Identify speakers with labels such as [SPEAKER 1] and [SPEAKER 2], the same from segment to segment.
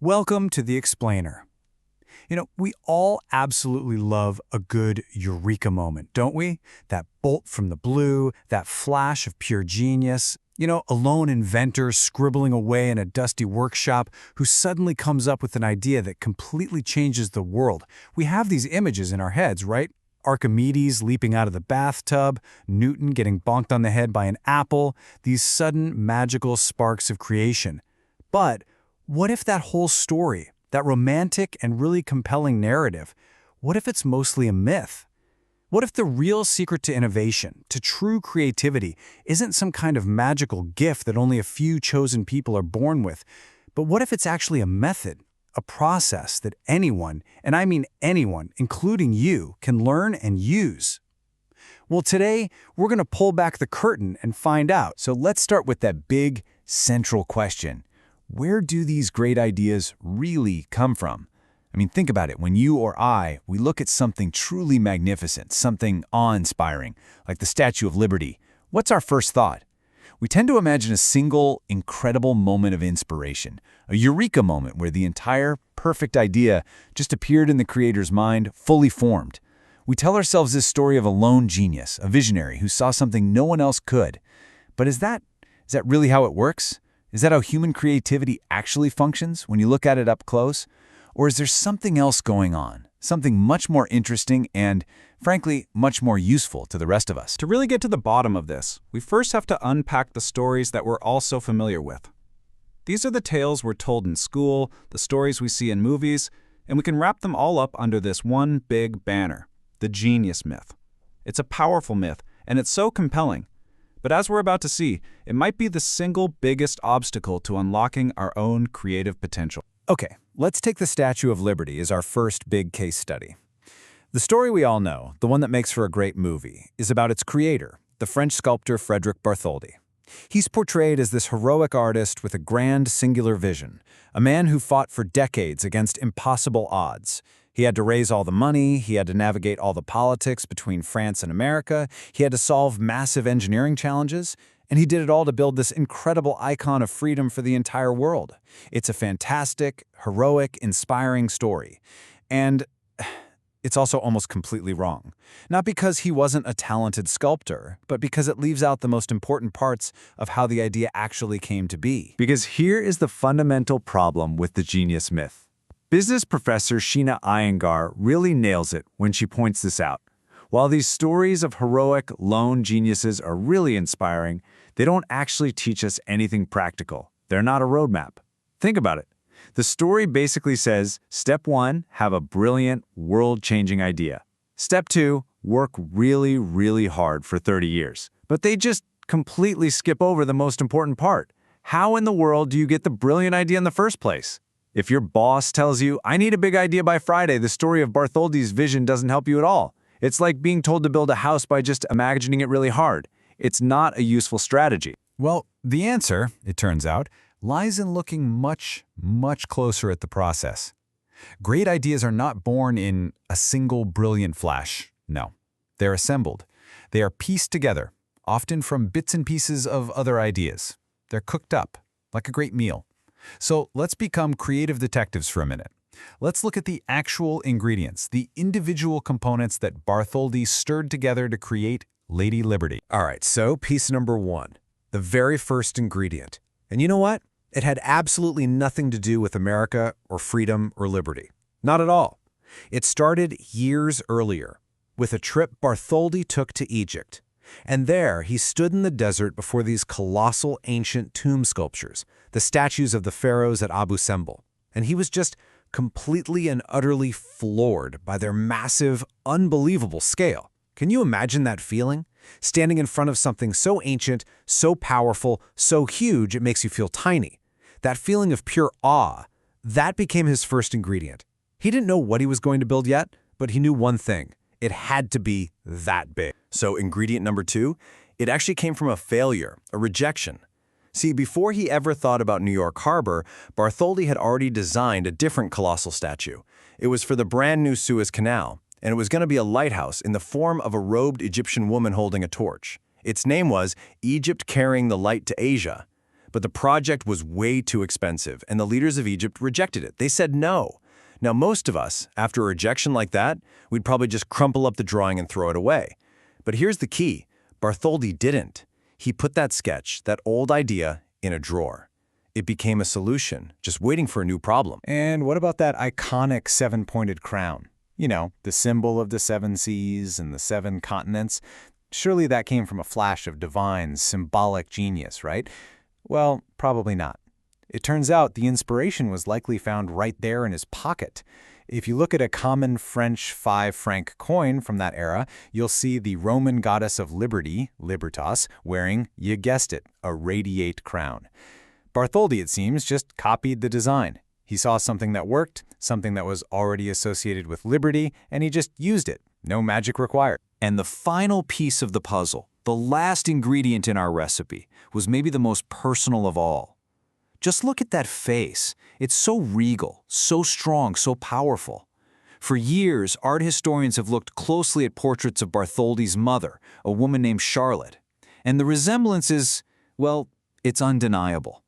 [SPEAKER 1] Welcome to The Explainer. We all absolutely love a good eureka moment, don't we? That bolt from the blue, that flash of pure genius. A lone inventor scribbling away in a dusty workshop who suddenly comes up with an idea that completely changes the world. We have these images in our heads, right? Archimedes leaping out of the bathtub, Newton getting bonked on the head by an apple, these sudden magical sparks of creation. But what if that whole story, that romantic and really compelling narrative, what if it's mostly a myth? What if the real secret to innovation, to true creativity, isn't some kind of magical gift that only a few chosen people are born with, but what if it's actually a method, a process that anyone, and I mean anyone, including you, can learn and use? Well, today, we're going to pull back the curtain and find out. So let's start with that big, central question. Where do these great ideas really come from? Think about it. When you or we look at something truly magnificent, something awe-inspiring, like the Statue of Liberty, what's our first thought? We tend to imagine a single, incredible moment of inspiration, a eureka moment where the entire perfect idea just appeared in the creator's mind, fully formed. We tell ourselves this story of a lone genius, a visionary who saw something no one else could. But is that really how it works? Is that how human creativity actually functions when you look at it up close? Or is there something else going on, something much more interesting and, frankly, much more useful to the rest of us?
[SPEAKER 2] To really get to the bottom of this, we first have to unpack the stories that we're all so familiar with. These are the tales we're told in school, the stories we see in movies, and we can wrap them all up under this one big banner, the genius myth. It's a powerful myth, and it's so compelling. But as we're about to see, it might be the single biggest obstacle to unlocking our own creative potential.
[SPEAKER 1] Okay, let's take the Statue of Liberty as our first big case study. The story we all know, the one that makes for a great movie, is about its creator, the French sculptor Frédéric Bartholdi. He's portrayed as this heroic artist with a grand, singular vision, a man who fought for decades against impossible odds. He had to raise all the money, he had to navigate all the politics between France and America, he had to solve massive engineering challenges, and he did it all to build this incredible icon of freedom for the entire world. It's a fantastic, heroic, inspiring story. And it's also almost completely wrong. Not because he wasn't a talented sculptor, but because it leaves out the most important parts of how the idea actually came to be. Because here is the fundamental problem with the genius myth. Business professor SHEENA Iyengar really nails it when she points this out. While these stories of heroic, lone geniuses are really inspiring, they don't actually teach us anything practical. They're not a roadmap. Think about it. The story basically says, Step 1, have a brilliant, world-changing idea. Step 2, work really, really hard for 30 years. But they just completely skip over the most important part. How in the world do you get the brilliant idea in the first place? If your boss tells you, I need a big idea by Friday, the story of Bartholdi's vision doesn't help you at all. It's like being told to build a house by just imagining it really hard. It's not a useful strategy. Well, the answer, it turns out, lies in looking much, much closer at the process. Great ideas are not born in a single brilliant flash. No, they're assembled. They are pieced together, often from bits and pieces of other ideas. They're cooked up, like a great meal. So let's become creative detectives for a minute. Let's look at the actual ingredients, the individual components that Bartholdi stirred together to create Lady Liberty.
[SPEAKER 3] All right, so piece number 1, the very first ingredient. And you know what? It had absolutely nothing to do with America or freedom or liberty. Not at all. It started years earlier with a trip Bartholdi took to Egypt. And there, he stood in the desert before these colossal ancient tomb sculptures, the statues of the pharaohs at Abu Simbel. And he was just completely and utterly floored by their massive, unbelievable scale. Can you imagine that feeling? Standing in front of something so ancient, so powerful, so huge it makes you feel tiny. That feeling of pure awe, that became his first ingredient. He didn't know what he was going to build yet, but he knew one thing. It had to be that big.
[SPEAKER 4] So ingredient number 2, it actually came from a failure, a rejection. See, before he ever thought about New York Harbor, Bartholdi had already designed a different colossal statue. It was for the brand new Suez Canal, and it was going to be a lighthouse in the form of a robed Egyptian woman holding a torch. Its name was Egypt Carrying the Light to Asia. But the project was way too expensive, and the leaders of Egypt rejected it. They said no. Now, most of us, after a rejection like that, we'd probably just crumple up the drawing and throw it away. But here's the key. Bartholdi didn't. He put that sketch, that old idea, in a drawer. It became a solution, just waiting for a new problem.
[SPEAKER 3] And what about that iconic seven-pointed crown? You know, the symbol of the seven seas and the seven continents. Surely that came from a flash of divine, symbolic genius, right? Well, probably not. It turns out the inspiration was likely found right there in his pocket. If you look at a common French 5-franc coin from that era, you'll see the Roman goddess of liberty, Libertas, wearing, you guessed it, a radiate crown. Bartholdi, it seems, just copied the design. He saw something that worked, something that was already associated with liberty, and he just used it. No magic required.
[SPEAKER 1] And the final piece of the puzzle, the last ingredient in our recipe, was maybe the most personal of all. Just look at that face. It's so regal, so strong, so powerful. For years, art historians have looked closely at portraits of Bartholdi's mother, a woman named Charlotte. And the resemblance is, well, it's undeniable.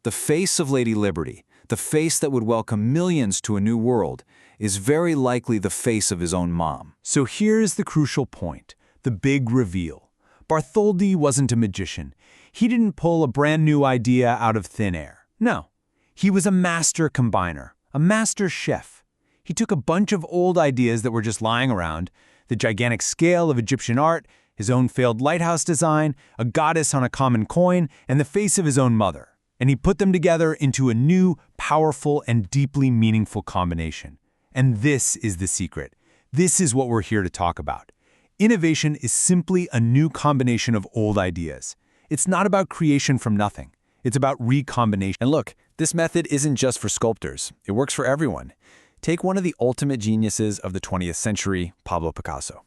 [SPEAKER 1] The face of Lady Liberty, the face that would welcome millions to a new world, is very likely the face of his own mom.
[SPEAKER 3] So here's the crucial point, the big reveal. Bartholdi wasn't a magician. He didn't pull a brand new idea out of thin air. No, he was a master combiner, a master chef. He took a bunch of old ideas that were just lying around, the gigantic scale of Egyptian art, his own failed lighthouse design, a goddess on a common coin, and the face of his own mother. And he put them together into a new, powerful, and deeply meaningful combination. And this is the secret. This is what we're here to talk about. Innovation is simply a new combination of old ideas. It's not about creation from nothing. It's about recombination.
[SPEAKER 1] And look, this method isn't just for sculptors. It works for everyone. Take one of the ultimate geniuses of the 20th century, Pablo Picasso.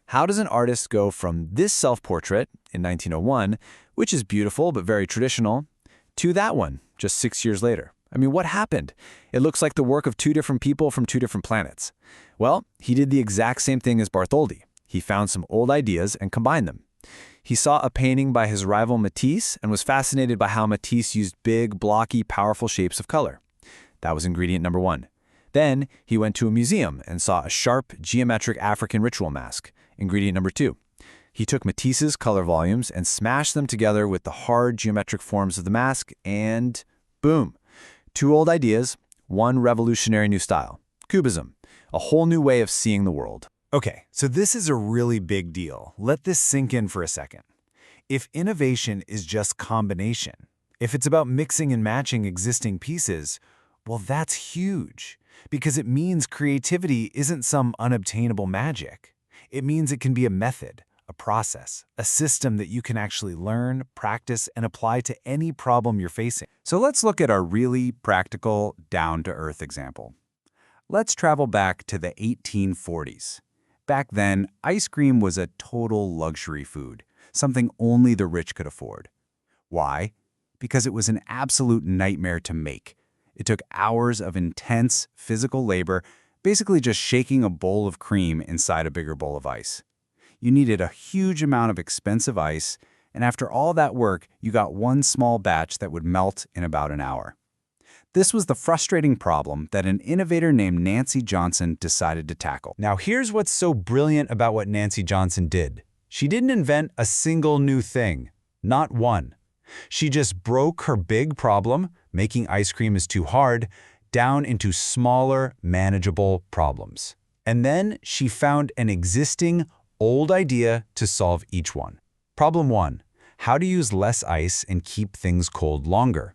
[SPEAKER 1] How does an artist go from this self-portrait in 1901, which is beautiful but very traditional, to that one just 6 years later? I mean, what happened? It looks like the work of two different people from two different planets. Well, he did the exact same thing as Bartholdi. He found some old ideas and combined them. He saw a painting by his rival Matisse and was fascinated by how Matisse used big, blocky, powerful shapes of color. That was ingredient number one. Then he went to a museum and saw a sharp, geometric African ritual mask, ingredient number two. He took Matisse's color volumes and smashed them together with the hard geometric forms of the mask, and boom! Two old ideas, one revolutionary new style. Cubism, a whole new way of seeing the world.
[SPEAKER 3] Okay, so this is a really big deal. Let this sink in for a second. If innovation is just combination, if it's about mixing and matching existing pieces, well, that's huge, because it means creativity isn't some unobtainable magic. It means it can be a method, a process, a system that you can actually learn, practice, and apply to any problem you're facing.
[SPEAKER 2] So let's look at our really practical, down-to-earth example. Let's travel back to the 1840s. Back then, ice cream was a total luxury food, something only the rich could afford. Why? Because it was an absolute nightmare to make. It took hours of intense physical labor, basically just shaking a bowl of cream inside a bigger bowl of ice. You needed a huge amount of expensive ice, and after all that work, you got one small batch that would melt in about an hour. This was the frustrating problem that an innovator named Nancy Johnson decided to tackle.
[SPEAKER 3] Now, here's what's so brilliant about what Nancy Johnson did. She didn't invent a single new thing, not one. She just broke her big problem, making ice cream is too hard, down into smaller, manageable problems. And then she found an existing, old idea to solve each one. Problem one, how to use less ice and keep things cold longer.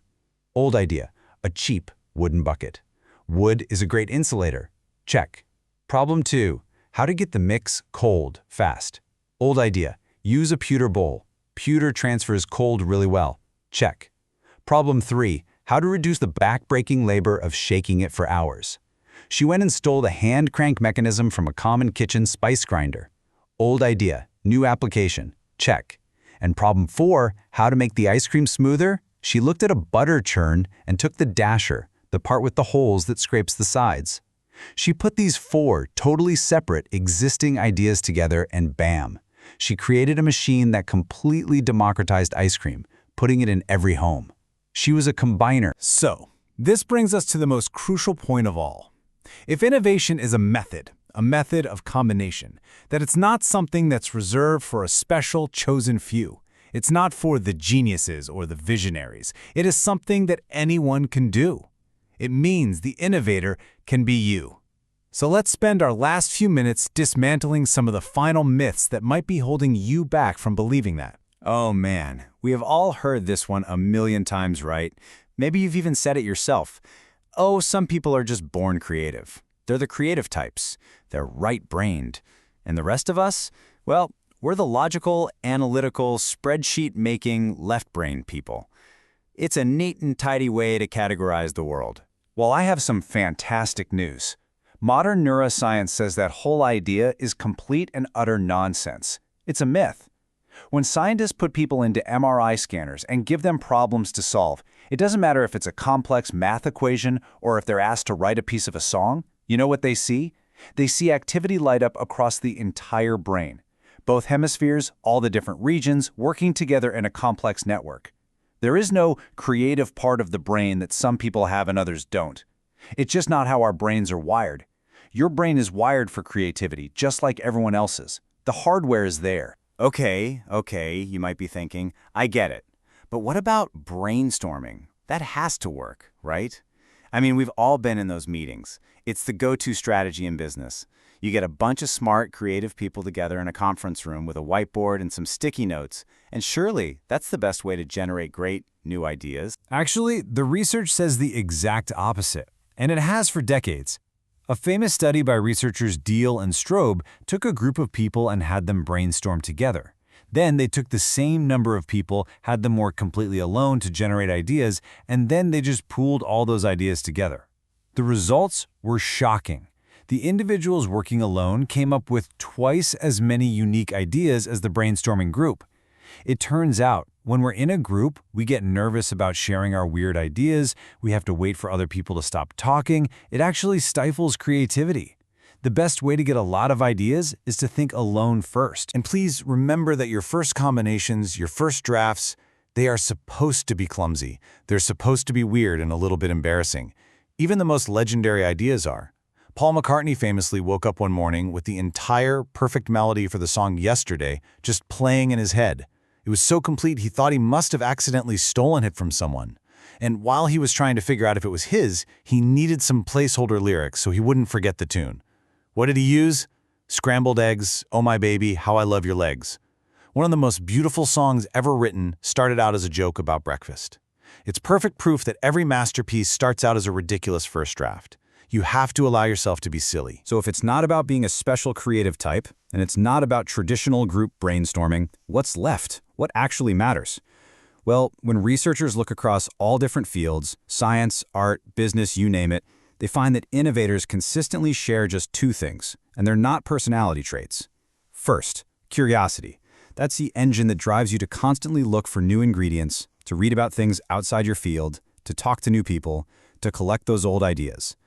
[SPEAKER 3] Old idea. A cheap wooden bucket. Wood is a great insulator. Check. Problem two, how to get the mix cold fast. Old idea, use a pewter bowl. Pewter transfers cold really well. Check. Problem three, how to reduce the back-breaking labor of shaking it for hours. She went and stole the hand crank mechanism from a common kitchen spice grinder. Old idea, new application. Check. And problem four, how to make the ice cream smoother? She looked at a butter churn and took the dasher, the part with the holes that scrapes the sides. She put these four totally separate existing ideas together and bam! She created a machine that completely democratized ice cream, putting it in every home. She was a combiner.
[SPEAKER 1] So, this brings us to the most crucial point of all. If innovation is a method of combination, that it's not something that's reserved for a special chosen few. It's not for the geniuses or the visionaries. It is something that anyone can do. It means the innovator can be you. So let's spend our last few minutes dismantling some of the final myths that might be holding you back from believing that.
[SPEAKER 2] Oh man, we have all heard this one a million times, right? Maybe you've even said it yourself. Oh, some people are just born creative. They're the creative types. They're right-brained. And the rest of us? Well, we're the logical, analytical, spreadsheet-making, left-brained people. It's a neat and tidy way to categorize the world. Well, I have some fantastic news. Modern neuroscience says that whole idea is complete and utter nonsense. It's a myth. When scientists put people into MRI scanners and give them problems to solve, it doesn't matter if it's a complex math equation or if they're asked to write a piece of a song. You know what they see? They see activity light up across the entire brain. Both hemispheres, all the different regions, working together in a complex network. There is no creative part of the brain that some people have and others don't. It's just not how our brains are wired. Your brain is wired for creativity, just like everyone else's. The hardware is there. Okay, you might be thinking, I get it. But what about brainstorming? That has to work, right? I mean, we've all been in those meetings. It's the go-to strategy in business. You get a bunch of smart, creative people together in a conference room with a whiteboard and some sticky notes, and surely that's the best way to generate great, new ideas.
[SPEAKER 1] Actually, the research says the exact opposite, and it has for decades. A famous study by researchers Deal and Strobe took a group of people and had them brainstorm together. Then they took the same number of people, had them work completely alone to generate ideas, and then they just pooled all those ideas together. The results were shocking. The individuals working alone came up with twice as many unique ideas as the brainstorming group. It turns out, when we're in a group, we get nervous about sharing our weird ideas, we have to wait for other people to stop talking, it actually stifles creativity. The best way to get a lot of ideas is to think alone first. And please remember that your first combinations, your first drafts, they are supposed to be clumsy. They're supposed to be weird and a little bit embarrassing. Even the most legendary ideas are. Paul McCartney famously woke up one morning with the entire perfect melody for the song Yesterday just playing in his head. It was so complete he thought he must have accidentally stolen it from someone. And while he was trying to figure out if it was his, he needed some placeholder lyrics so he wouldn't forget the tune. What did he use? Scrambled Eggs, Oh My Baby, How I Love Your Legs. One of the most beautiful songs ever written started out as a joke about breakfast. It's perfect proof that every masterpiece starts out as a ridiculous first draft. You have to allow yourself to be silly.
[SPEAKER 2] So if it's not about being a special creative type, and it's not about traditional group brainstorming, what's left? What actually matters? Well, when researchers look across all different fields, science, art, business, you name it, they find that innovators consistently share just two things, and they're not personality traits. First, curiosity. That's the engine that drives you to constantly look for new ingredients, to read about things outside your field, to talk to new people, to collect those old ideas.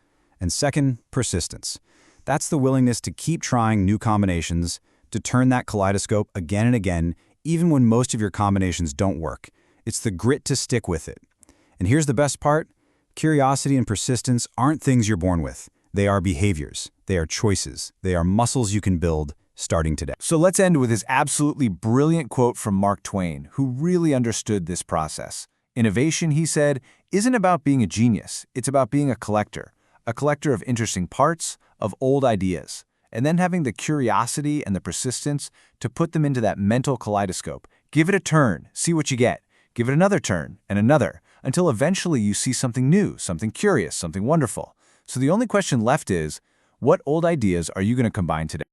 [SPEAKER 2] And second, persistence. That's the willingness to keep trying new combinations, to turn that kaleidoscope again and again, even when most of your combinations don't work. It's the grit to stick with it. And here's the best part. Curiosity and persistence aren't things you're born with. They are behaviors. They are choices. They are muscles you can build starting today.
[SPEAKER 1] So let's end with his absolutely brilliant quote from Mark Twain, who really understood this process. Innovation, he said, isn't about being a genius. It's about being a collector of interesting parts, of old ideas, and then having the curiosity and the persistence to put them into that mental kaleidoscope. Give it a turn, see what you get. Give it another turn and another, until eventually you see something new, something curious, something wonderful. So the only question left is, what old ideas are you going to combine today?